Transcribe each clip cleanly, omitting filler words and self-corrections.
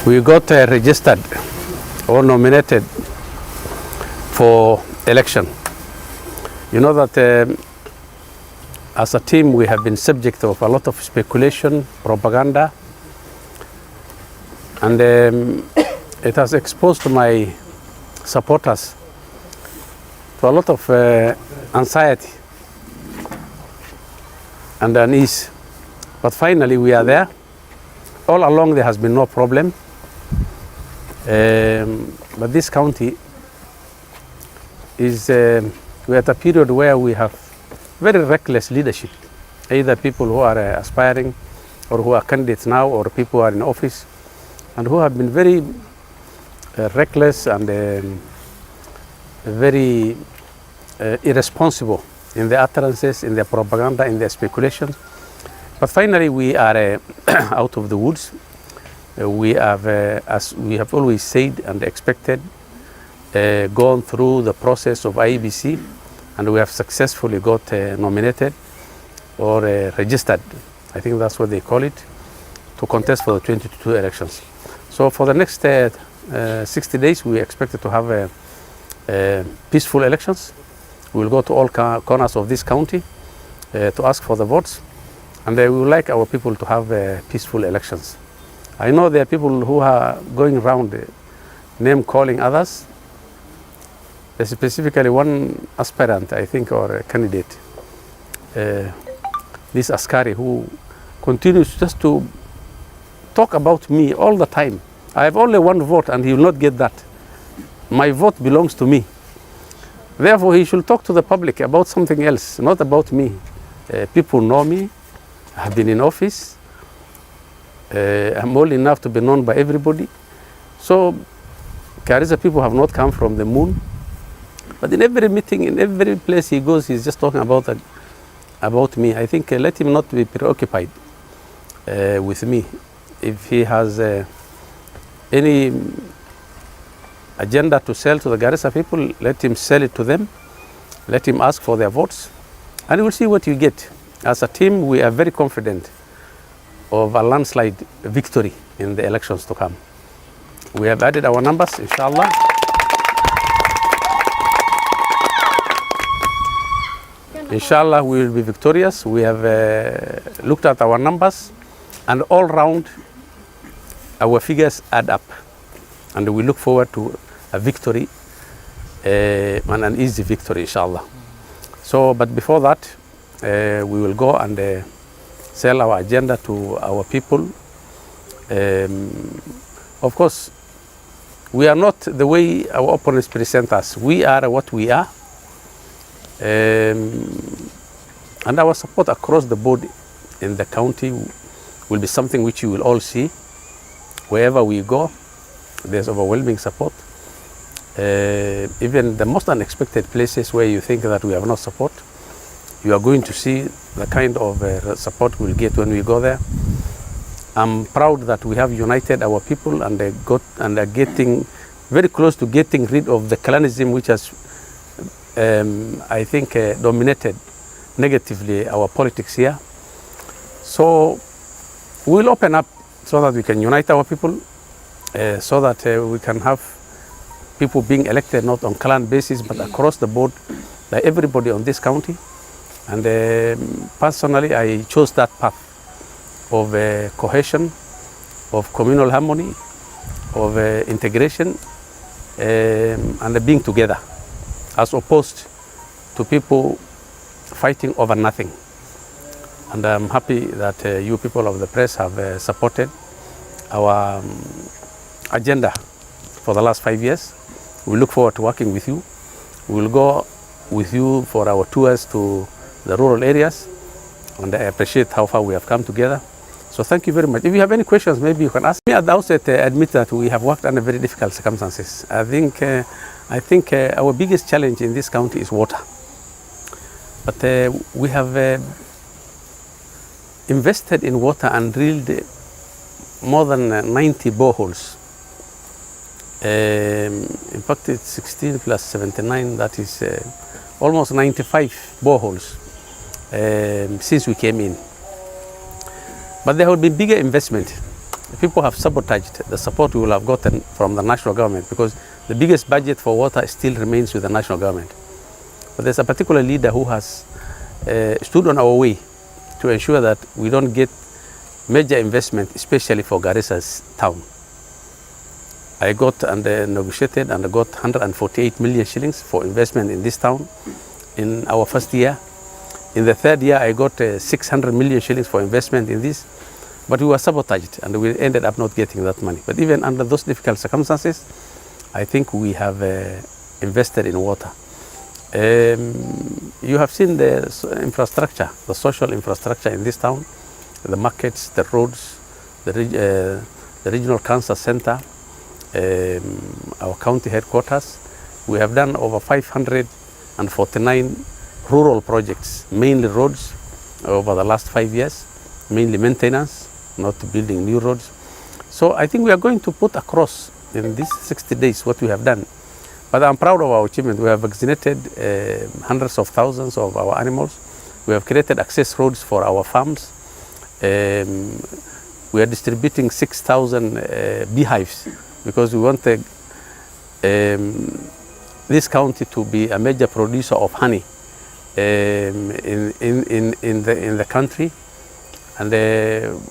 we got registered or nominated for election. You know that as a team we have been subject of a lot of speculation, propaganda, and it has exposed my supporters to a lot of anxiety and unease. But finally we are there. All along there has been no problem. But this county is we're at a period where we have very reckless leadership, either people who are aspiring or who are candidates now, or people who are in office and who have been very reckless and very irresponsible in their utterances, in their propaganda, in their speculations. But finally we are out of the woods. We have, as we have always said and expected, gone through the process of IEBC, and we have successfully got nominated or registered, I think that's what they call it, to contest for the 2022 elections. So for the next 60 days we expected to have peaceful elections. We will go to all corners of this county to ask for the votes, and we would like our people to have peaceful elections. I know there are people who are going around name calling others. There's specifically one aspirant, I think, or a candidate, this Askari, who continues just to talk about me all the time. I have only one vote and he will not get that. My vote belongs to me. Therefore, he should talk to the public about something else, not about me. People know me. I have been in office. I'm old enough to be known by everybody. So, Garissa people have not come from the moon. But in every meeting, in every place he goes, he's just talking about me. I think let him not be preoccupied with me. If he has any agenda to sell to the Garissa people, let him sell it to them. Let him ask for their votes, and we'll see what you get. As a team, we are very confident of a landslide victory in the elections to come. We have added our numbers, inshallah. Inshallah, we will be victorious. We have looked at our numbers, and all round, our figures add up. And we look forward to a victory, and an easy victory, inshallah. So, but before that, we will go and sell our agenda to our people. Of course, we are not the way our opponents present us. We are what we are. And our support across the board in the county will be something which you will all see. Wherever we go, there's overwhelming support. Even the most unexpected places where you think that we have no support, you are going to see the kind of support we'll get when we go there. I'm proud that we have united our people and are getting very close to getting rid of the clanism which has, I think, dominated negatively our politics here. So we'll open up so that we can unite our people, so that we can have people being elected not on clan basis but across the board by everybody on this county. And personally, I chose that path of cohesion, of communal harmony, of integration, and being together, as opposed to people fighting over nothing. And I'm happy that you people of the press have supported our agenda for the last 5 years. We look forward to working with you. We will go with you for our tours to the rural areas, and I appreciate how far we have come together. So thank you very much. If you have any questions, maybe you can ask me. At the outset, admit that we have worked under very difficult circumstances. I think our biggest challenge in this county is water. But we have invested in water and drilled more than 90 boreholes. In fact, it's 16 plus 79, that is almost 95 boreholes since we came in. But there will be bigger investment people have sabotaged the support we will have gotten from the national government, because the biggest budget for water still remains with the national government. But there's a particular leader who has stood on our way to ensure that we don't get major investment, especially for Garissa's town. I got and negotiated and got 148 million shillings for investment in this town in our first year. In the third year, I got 600 million shillings for investment in this, but we were sabotaged and we ended up not getting that money. But even under those difficult circumstances, I think we have invested in water. You have seen the infrastructure, the social infrastructure in this town, the markets, the roads, the regional cancer center, our county headquarters. We have done over 549 rural projects, mainly roads, over the last 5 years, mainly maintenance, not building new roads. So I think we are going to put across in these 60 days what we have done. But I'm proud of our achievement. We have vaccinated hundreds of thousands of our animals. We have created access roads for our farms. We are distributing 6,000 beehives because we want this county to be a major producer of honey in the country. And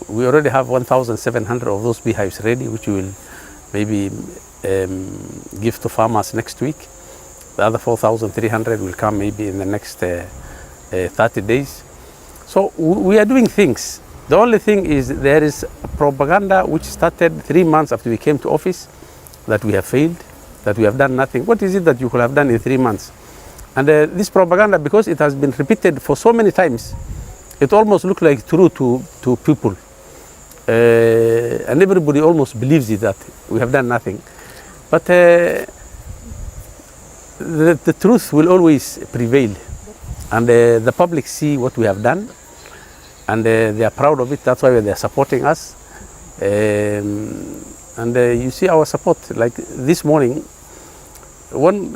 we already have 1,700 of those beehives ready, which we will maybe give to farmers next week. The other 4,300 will come maybe in the next 30 days. So we are doing things. The only thing is there is propaganda which started 3 months after we came to office, that we have failed, that we have done nothing. What is it that you could have done in 3 months? And this propaganda, because it has been repeated for so many times, it almost looks like true to people. And everybody almost believes it, that we have done nothing. But the truth will always prevail. And the public see what we have done. And they are proud of it. That's why they are supporting us. And you see our support. Like this morning, one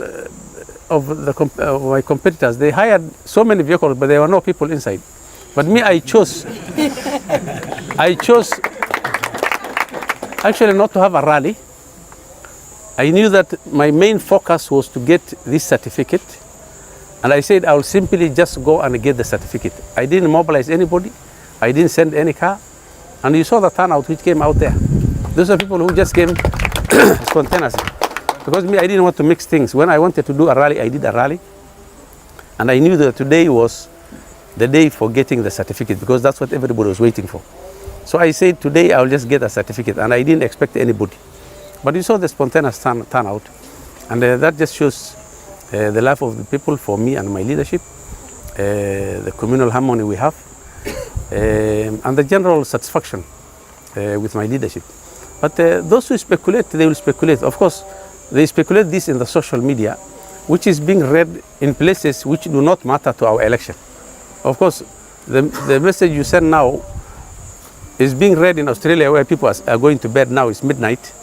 of my competitors, they hired so many vehicles, but there were no people inside. But me, I chose actually not to have a rally. I knew that my main focus was to get this certificate. And I said I will simply just go and get the certificate. I didn't mobilize anybody. I didn't send any car. And you saw the turnout which came out there. Those are people who just came spontaneously. Because me, I didn't want to mix things. When I wanted to do a rally, I did a rally. And I knew that today was the day for getting the certificate, because that's what everybody was waiting for. So I said today I'll just get a certificate, and I didn't expect anybody. But you saw the spontaneous turnout. And that just shows the love of the people for me and my leadership, the communal harmony we have, and the general satisfaction with my leadership. But those who speculate, they will speculate. Of course, they speculate this in the social media, which is being read in places which do not matter to our election. Of course, the message you send now is being read in Australia, where people are going to bed now. It's midnight.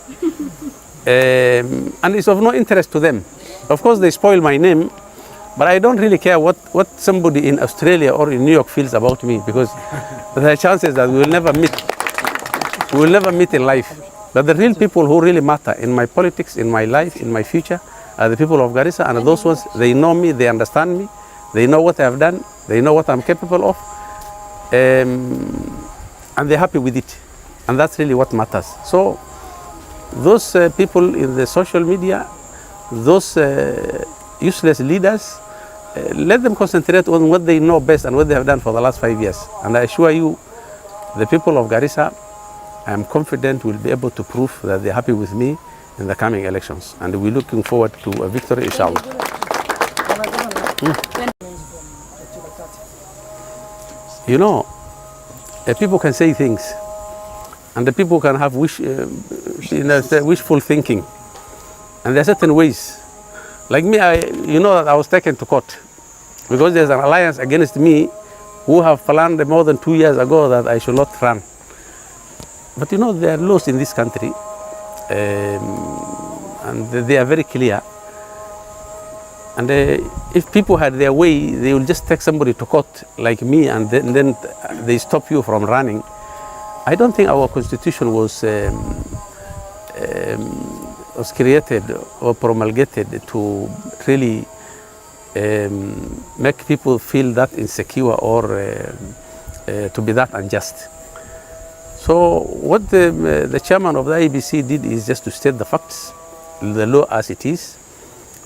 And it's of no interest to them. Of course, they spoil my name, but I don't really care what somebody in Australia or in New York feels about me, because there are chances that we will never meet. We will never meet in life. But the real people who really matter in my politics, in my life, in my future, are the people of Garissa, and those ones, they know me, they understand me, they know what I have done, they know what I'm capable of, and they're happy with it. And that's really what matters. So those people in the social media, those useless leaders, let them concentrate on what they know best and what they have done for the last 5 years. And I assure you, the people of Garissa, I am confident will be able to prove that they're happy with me in the coming elections. And we're looking forward to a victory, inshallah. You know, people can say things, and the people can have wishful thinking. And there are certain ways. Like me, you know that I was taken to court because there's an alliance against me who have planned more than 2 years ago that I should not run. But you know, there are laws in this country, and they are very clear. And if people had their way, they will just take somebody to court like me, and then they stop you from running. I don't think our constitution was created or promulgated to really make people feel that insecure or to be that unjust. So what the chairman of the IEBC did is just to state the facts, the law as it is,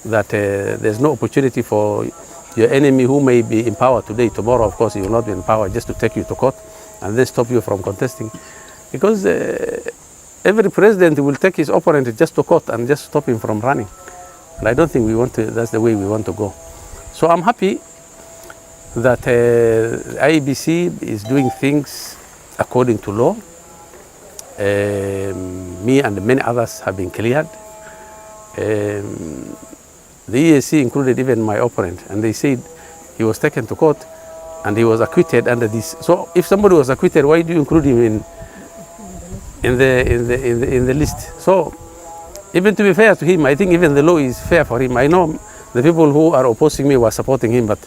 that there's no opportunity for your enemy who may be in power today, tomorrow of course he will not be in power, just to take you to court and then stop you from contesting. Because every president will take his opponent just to court and just stop him from running. And I don't think that's the way we want to go. So I'm happy that IEBC is doing things according to law. Me and many others have been cleared. The EAC included even my opponent, and they said he was taken to court and he was acquitted under this. So if somebody was acquitted, why do you include him in the list? So even to be fair to him, I think even the law is fair for him. I know the people who are opposing me were supporting him, but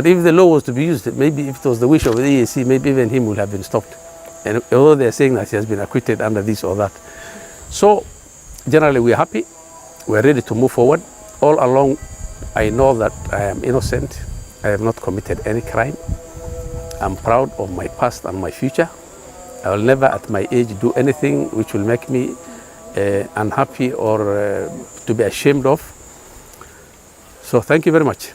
if the law was to be used, maybe if it was the wish of the EAC, maybe even him would have been stopped. And although they're saying that he has been acquitted under this or that. So generally we're happy, we're ready to move forward. All along, I know that I am innocent. I have not committed any crime. I'm proud of my past and my future. I will never at my age do anything which will make me unhappy or to be ashamed of. So thank you very much.